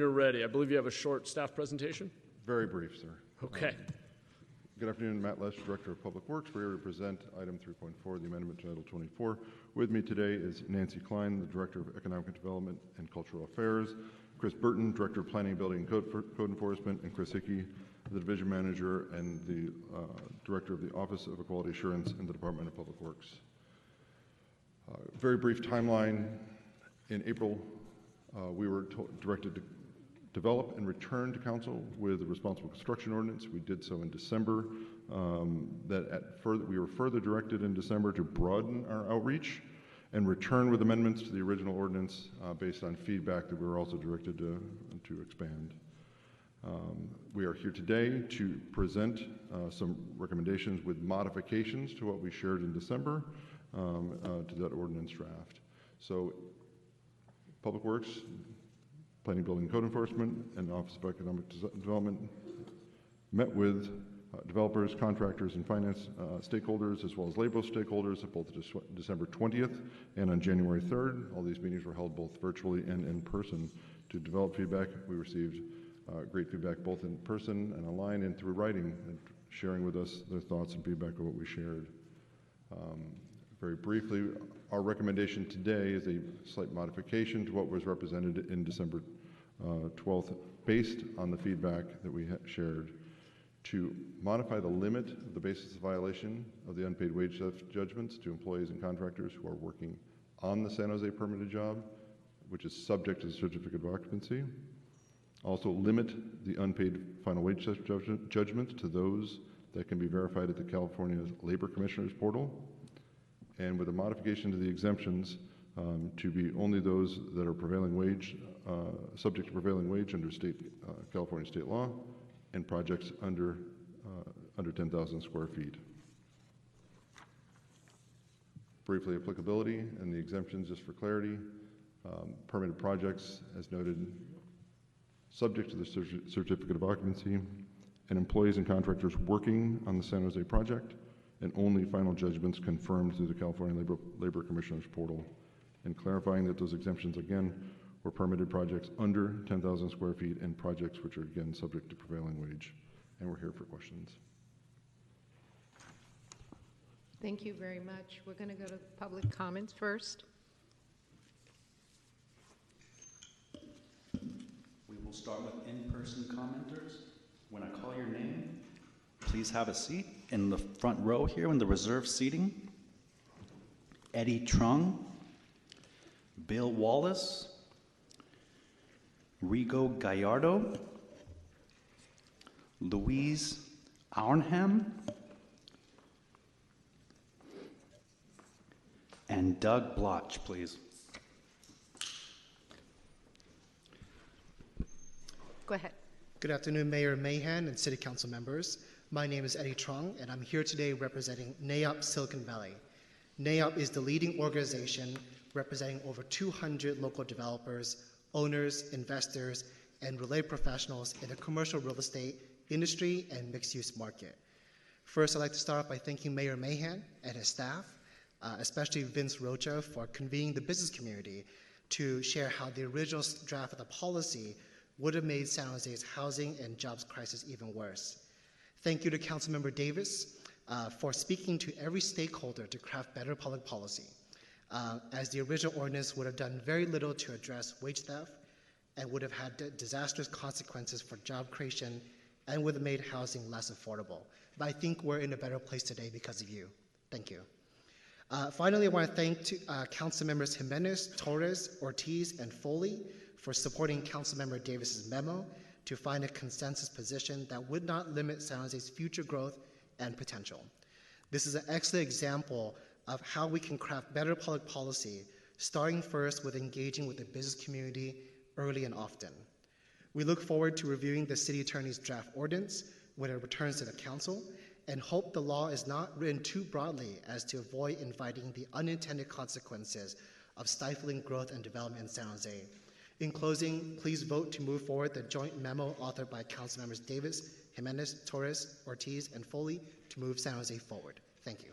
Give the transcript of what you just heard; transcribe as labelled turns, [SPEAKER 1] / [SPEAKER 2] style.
[SPEAKER 1] You're ready. I believe you have a short staff presentation.
[SPEAKER 2] Very brief, sir.
[SPEAKER 1] Okay.
[SPEAKER 2] Good afternoon, Matt Lesh, Director of Public Works. We're here to present item 3.4, the amendment to Title 24. With me today is Nancy Klein, the Director of Economic Development and Cultural Affairs, Chris Burton, Director of Planning, Building, and Code Enforcement, and Chris Hickey, the Division Manager and the Director of the Office of Equality Assurance in the Department of Public Works. Very brief timeline. In April, we were directed to develop and return to Council with a responsible construction ordinance. We did so in December. We were further directed in December to broaden our outreach and return with amendments to the original ordinance based on feedback that we were also directed to expand. We are here today to present some recommendations with modifications to what we shared in December to that ordinance draft. So, Public Works, Planning, Building, Code Enforcement, and Office of Economic Development met with developers, contractors, and finance stakeholders, as well as labor stakeholders at both December 20th and on January 3rd. All these meetings were held both virtually and in person to develop feedback. We received great feedback both in person and online and through writing, and sharing with us their thoughts and feedback of what we shared. Very briefly, our recommendation today is a slight modification to what was represented in December 12th, based on the feedback that we shared, to modify the limit of the basis of violation of the unpaid wage judgments to employees and contractors who are working on the San Jose permitted job, which is subject to the certificate of occupancy. Also limit the unpaid final wage judgments to those that can be verified at the California Labor Commissioner's portal, and with a modification to the exemptions to be only those that are prevailing wage, subject to prevailing wage under California state law, and projects under 10,000 square feet. Briefly, applicability and the exemptions, just for clarity. Permitted projects, as noted, subject to the certificate of occupancy, and employees and contractors working on the San Jose project, and only final judgments confirmed through the California Labor Commissioner's portal. And clarifying that those exemptions, again, were permitted projects under 10,000 square feet and projects which are, again, subject to prevailing wage. And we're here for questions.
[SPEAKER 3] Thank you very much. We're going to go to public comments first.
[SPEAKER 4] We will start with in-person commenters. When I call your name, please have a seat in the front row here in the reserved seating. Eddie Truong, Bill Wallace, Rigo Gallardo, Louise Arnhem, and Doug Bloch, please.
[SPEAKER 3] Go ahead.
[SPEAKER 5] Good afternoon, Mayor Mahan and City Council members. My name is Eddie Truong, and I'm here today representing NAIOP-Silicon Valley. NAIOP is the leading organization representing over 200 local developers, owners, investors, and related professionals in the commercial real estate industry and mixed-use market. First, I'd like to start off by thanking Mayor Mahan and his staff, especially Vince Rocha, for convening the business community to share how the original draft of the policy would have made San Jose's housing and jobs crisis even worse. Thank you to Councilmember Davis for speaking to every stakeholder to craft better public policy, as the original ordinance would have done very little to address wage theft and would have had disastrous consequences for job creation and would have made housing less affordable. But I think we're in a better place today because of you. Thank you. Finally, I want to thank Council members Jimenez, Torres, Ortiz, and Foley for supporting Councilmember Davis's memo to find a consensus position that would not limit San Jose's future growth and potential. This is an excellent example of how we can craft better public policy, starting first with engaging with the business community early and often. We look forward to reviewing the City Attorney's draft ordinance when it returns to the Council, and hope the law is not written too broadly as to avoid inviting the unintended consequences of stifling growth and development in San Jose. In closing, please vote to move forward the joint memo authored by Councilmembers Davis, Jimenez, Torres, Ortiz, and Foley to move San Jose forward. Thank you.